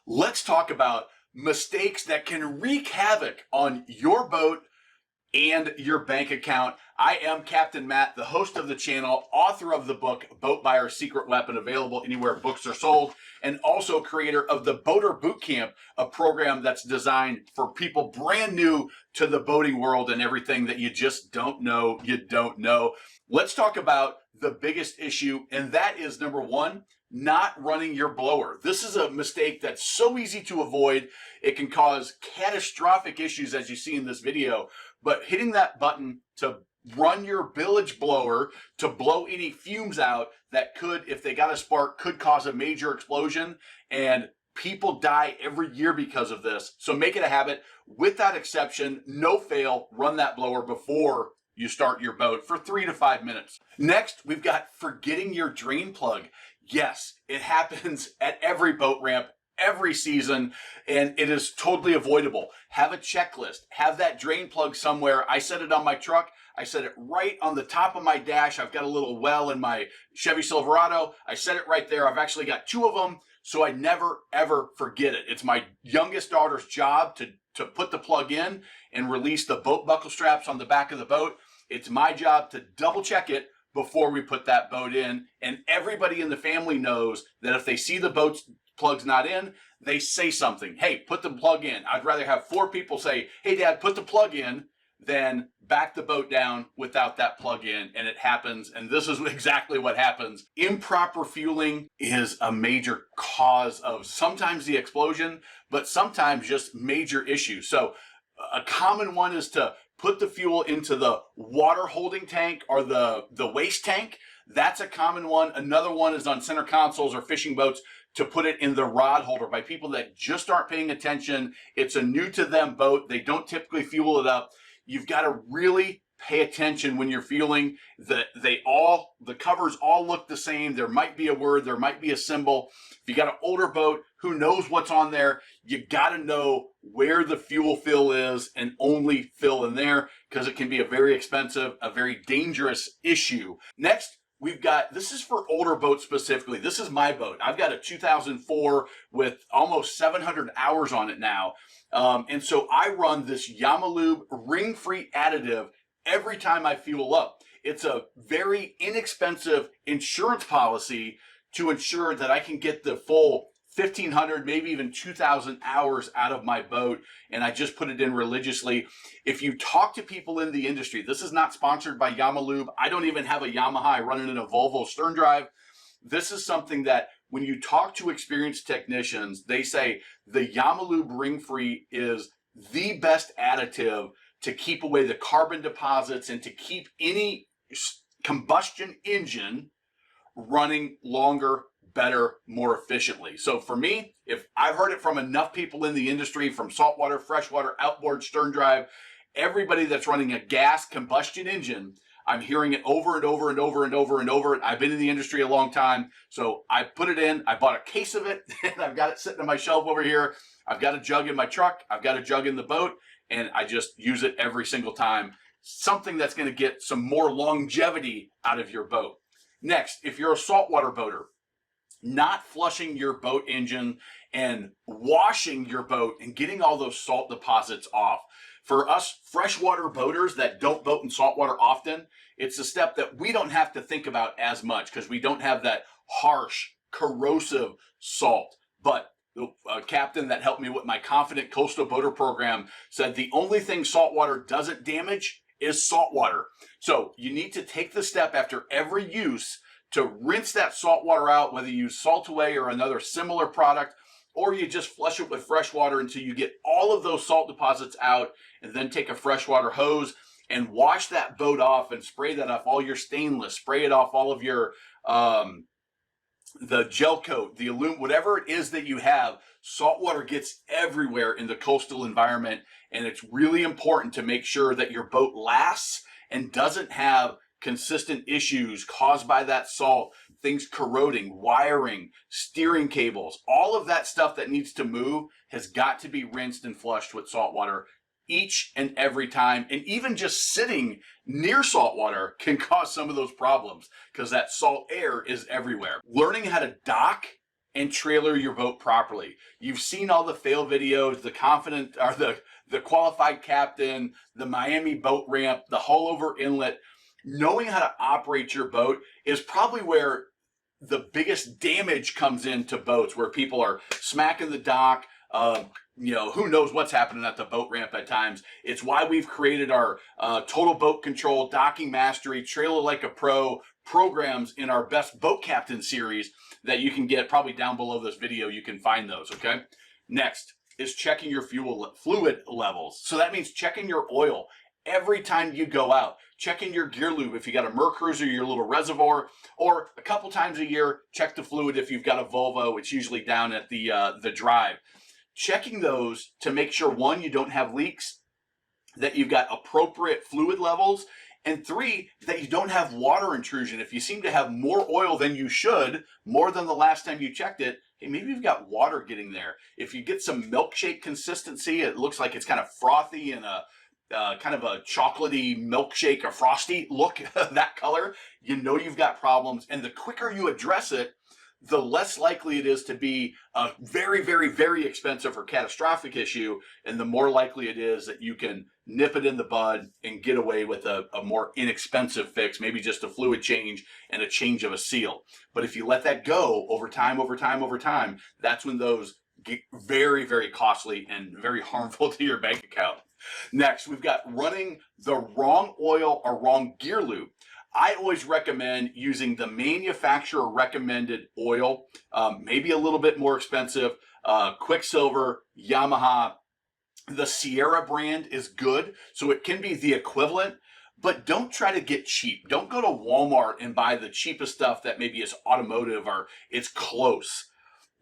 Let's talk about mistakes that can wreak havoc on your boat and your bank account. I am Captain Matt, the host of the channel, author of the book, Boat Buyer's Secret Weapon, available anywhere books are sold, and also creator of the Boater Bootcamp, a program that's designed for people brand new to the boating world and everything that you just don't know, you don't know. Let's talk about the biggest issue, and that is number one, not running your blower. This is a mistake that's so easy to avoid. It can cause catastrophic issues, as you see in this video, but hitting that button to run your bilge blower to blow any fumes out that could, if they got a spark, could cause a major explosion, and people die every year because of this. So make it a habit. Without exception, no fail, run that blower before you start your boat for 3 to 5 minutes. Next, we've got forgetting your drain plug. Yes, it happens at every boat ramp, every season, and it is totally avoidable. Have a checklist. Have that drain plug somewhere. I set it on my truck. I set it right on the top of my dash. I've got a little well in my Chevy Silverado. I set it right there. I've actually got 2 of them, so I never, ever forget it. It's my youngest daughter's job to put the plug in and release the boat buckle straps on the back of the boat. It's my job to double check it before we put that boat in, and everybody in the family knows that if they see the boat's plug's not in, they say something. Hey, put the plug in. I'd rather have 4 people say, hey Dad, put the plug in, than back the boat down without that plug in, and it happens, and this is exactly what happens. Improper fueling is a major cause of sometimes the explosion, but sometimes just major issues. So a common one is to put the fuel into the water holding tank or the waste tank. That's a common one. Another one is on center consoles or fishing boats to put it in the rod holder by people that just aren't paying attention. It's a new to them boat. They don't typically fuel it up. You've got to really pay attention when you're fueling. The covers all look the same. There might be a word, there might be a symbol. If you got an older boat, who knows what's on there? You got to know where the fuel fill is and only fill in there, because it can be a very expensive, a very dangerous issue. Next, we've got, this is for older boats specifically. This is my boat. I've got a 2004 with almost 700 hours on it now. And so I run this Yamalube ring-free additive every time I fuel up. It's a very inexpensive insurance policy to ensure that I can get the full 1,500, maybe even 2,000 hours out of my boat, and I just put it in religiously. If you talk to people in the industry, this is not sponsored by Yamalube. I don't even have a Yamaha. I run it in a Volvo stern drive. This is something that when you talk to experienced technicians, they say the Yamalube Ring Free is the best additive to keep away the carbon deposits and to keep any combustion engine running longer, better, more efficiently. So for me, if I've heard it from enough people in the industry, from saltwater, freshwater, outboard, stern drive, everybody that's running a gas combustion engine, I'm hearing it over and over and over and over and over. I've been in the industry a long time, so I put it in. I bought a case of it, and I've got it sitting on my shelf over here. I've got a jug in my truck. I've got a jug in the boat, and I just use it every single time. Something that's going to get some more longevity out of your boat. Next, if you're a saltwater boater, not flushing your boat engine and washing your boat and getting all those salt deposits off. For us freshwater boaters that don't boat in saltwater often, it's a step that we don't have to think about as much because we don't have that harsh, corrosive salt. But the captain that helped me with my Confident Coastal Boater program said the only thing saltwater doesn't damage is saltwater. So you need to take the step after every use to rinse that salt water out, whether you use Salt Away or another similar product, or you just flush it with fresh water until you get all of those salt deposits out, and then take a freshwater hose and wash that boat off and spray that off all your stainless, spray it off all of your, the gel coat, the aluminum, whatever it is that you have. Salt water gets everywhere in the coastal environment, and it's really important to make sure that your boat lasts and doesn't have consistent issues caused by that salt, things corroding, wiring, steering cables, all of that stuff that needs to move has got to be rinsed and flushed with salt water each and every time. And even just sitting near salt water can cause some of those problems because that salt air is everywhere. Learning how to dock and trailer your boat properly. You've seen all the fail videos, the confident or the qualified captain, the Miami boat ramp, the hull over inlet. Knowing how to operate your boat is probably where the biggest damage comes into boats, where people are smacking the dock. Who knows what's happening at the boat ramp at times. It's why we've created our total boat control, docking mastery, trailer like a pro programs in our best boat captain series that you can get probably down below this video. You can find those, okay? Next is checking your fluid levels. So that means checking your oil every time you go out. Checking your gear lube if you got a Mercruiser, your little reservoir, or a couple times a year, check the fluid if you've got a Volvo. It's usually down at the drive. Checking those to make sure, one, you don't have leaks, that you've got appropriate fluid levels, and three, that you don't have water intrusion. If you seem to have more oil than you should, more than the last time you checked it, hey, maybe you've got water getting there. If you get some milkshake consistency, it looks like it's kind of frothy and a kind of a chocolatey milkshake, a frosty look, that color, you know you've got problems. And the quicker you address it, the less likely it is to be a very, very, very expensive or catastrophic issue, and the more likely it is that you can nip it in the bud and get away with a more inexpensive fix, maybe just a fluid change and a change of a seal. But if you let that go over time, that's when those get very, very costly and very harmful to your bank account. Next, we've got running the wrong oil or wrong gear lube. I always recommend using the manufacturer recommended oil, maybe a little bit more expensive. Quicksilver, Yamaha, the Sierra brand is good, so it can be the equivalent, but don't try to get cheap. Don't go to Walmart and buy the cheapest stuff that maybe is automotive or it's close.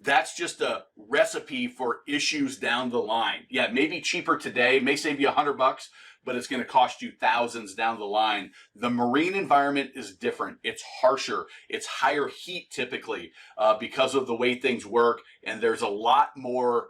That's just a recipe for issues down the line. Yeah, it may be cheaper today, may save you $100, but it's going to cost you thousands down the line. The marine environment is different. It's harsher. It's higher heat typically because of the way things work, and there's a lot more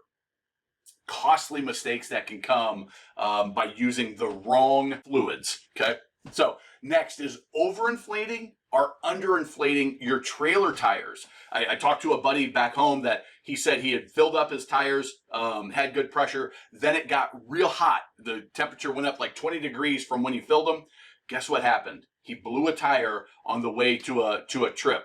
costly mistakes that can come by using the wrong fluids, okay? So next is overinflating or underinflating your trailer tires. I talked to a buddy back home that he said he had filled up his tires, had good pressure, then it got real hot. The temperature went up like 20 degrees from when he filled them. Guess what happened? He blew a tire on the way to a trip.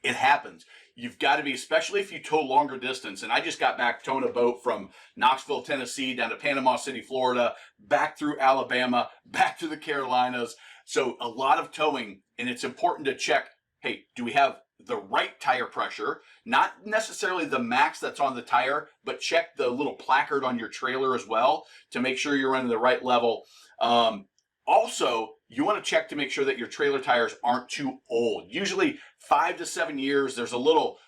It happens. You've got to be, especially if you tow longer distance. And I just got back towing a boat from Knoxville, Tennessee, down to Panama City, Florida, back through Alabama, back to the Carolinas. So a lot of towing, and it's important to check, hey, do we have the right tire pressure? Not necessarily the max that's on the tire, but check the little placard on your trailer as well to make sure you're running the right level. Also, you want to check to make sure that your trailer tires aren't too old. Usually 5 to 7 years, there's a little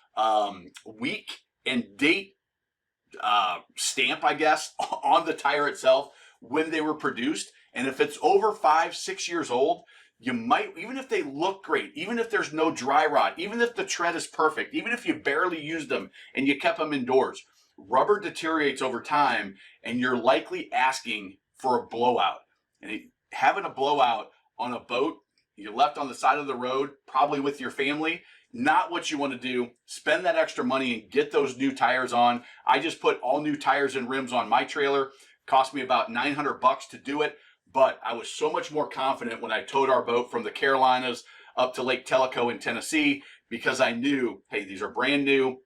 week and date stamp, I guess, on the tire itself when they were produced. And if it's over 5, 6 years old, you might, even if they look great, even if there's no dry rot, even if the tread is perfect, even if you barely used them and you kept them indoors, rubber deteriorates over time and you're likely asking for a blowout. And having a blowout on a boat you left on the side of the road, probably with your family, not what you want to do. Spend that extra money and get those new tires on. I just put all new tires and rims on my trailer. Cost me about $900 to do it, but I was so much more confident when I towed our boat from the Carolinas up to Lake Tellico in Tennessee because I knew, hey, these are brand new.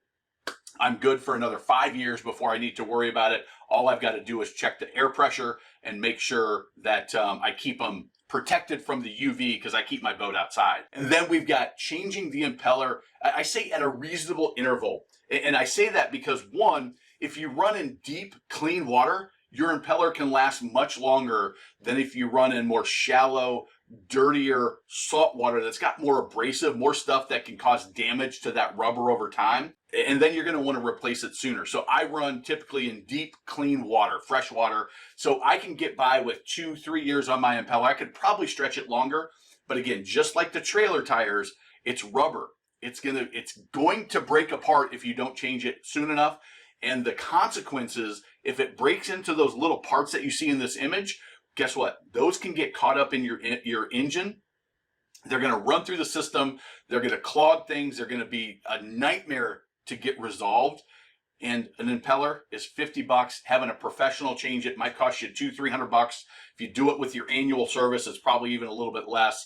I'm good for another 5 years before I need to worry about it. All I've got to do is check the air pressure and make sure that I keep them protected from the UV because I keep my boat outside. And then we've got changing the impeller. I say at a reasonable interval. And I say that because, one, if you run in deep, clean water, your impeller can last much longer than if you run in more shallow, dirtier salt water that's got more abrasive, more stuff that can cause damage to that rubber over time. And then you're going to want to replace it sooner. So I run typically in deep, clean water, fresh water. So I can get by with 2-3 years on my impeller. I could probably stretch it longer. But again, just like the trailer tires, it's rubber. It's going to break apart if you don't change it soon enough. And the consequences, if it breaks into those little parts that you see in this image, guess what? Those can get caught up in your engine. They're going to run through the system. They're going to clog things. They're going to be a nightmare to get resolved. And an impeller is 50 bucks. Having a professional change it might cost you $200-300. If you do it with your annual service, it's probably even a little bit less.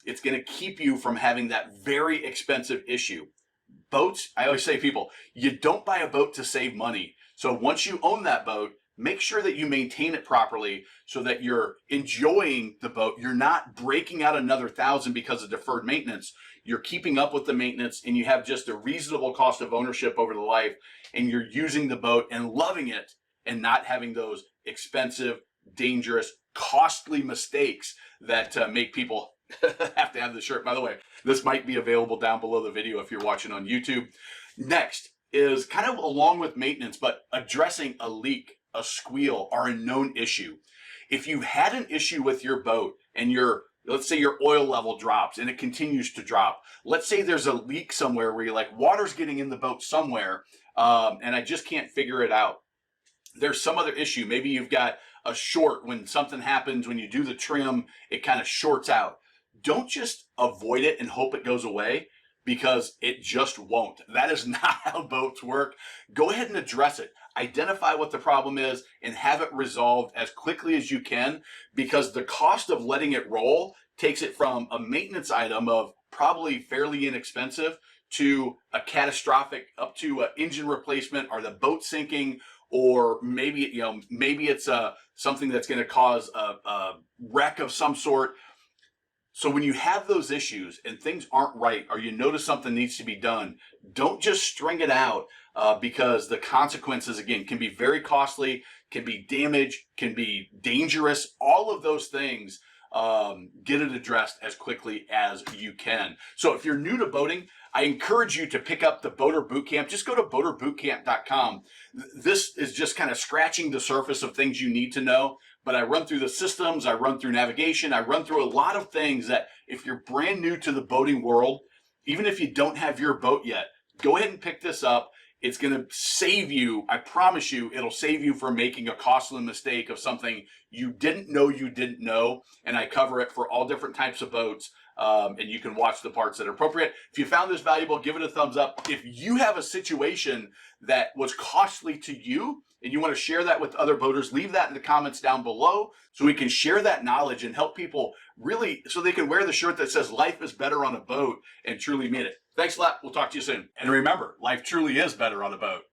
It's going to keep you from having that very expensive issue. Boats, I always say, people, you don't buy a boat to save money. So once you own that boat, make sure that you maintain it properly so that you're enjoying the boat. You're not breaking out another $1,000 because of deferred maintenance. You're keeping up with the maintenance, and you have just a reasonable cost of ownership over the life, and you're using the boat and loving it and not having those expensive, dangerous, costly mistakes that make people have to have the shirt. By the way, this might be available down below the video if you're watching on YouTube. Next is kind of along with maintenance, but addressing a leak, a squeal, or a known issue. If you've had an issue with your boat and let's say your oil level drops and it continues to drop. Let's say there's a leak somewhere where you're like, water's getting in the boat somewhere, and I just can't figure it out. There's some other issue. Maybe you've got a short when something happens, when you do the trim, it kind of shorts out. Don't just avoid it and hope it goes away, because it just won't. That is not how boats work. Go ahead and address it. Identify what the problem is and have it resolved as quickly as you can, because the cost of letting it roll takes it from a maintenance item of probably fairly inexpensive to a catastrophic, up to an engine replacement or the boat sinking, or maybe it's something that's going to cause a wreck of some sort. So when you have those issues and things aren't right, or you notice something needs to be done, don't just string it out, because the consequences, again, can be very costly, can be damage, can be dangerous. All of those things, get it addressed as quickly as you can. So if you're new to boating, I encourage you to pick up the Boater Bootcamp. Just go to boaterbootcamp.com. This is just kind of scratching the surface of things you need to know. But I run through the systems, I run through navigation, I run through a lot of things that if you're brand new to the boating world, even if you don't have your boat yet, go ahead and pick this up. It's going to save you, I promise you, it'll save you from making a costly mistake of something you didn't know, and I cover it for all different types of boats, and you can watch the parts that are appropriate. If you found this valuable, give it a thumbs up. If you have a situation that was costly to you, and you want to share that with other boaters, leave that in the comments down below so we can share that knowledge and help people really, so they can wear the shirt that says life is better on a boat and truly mean it. Thanks a lot. We'll talk to you soon. And remember, life truly is better on a boat.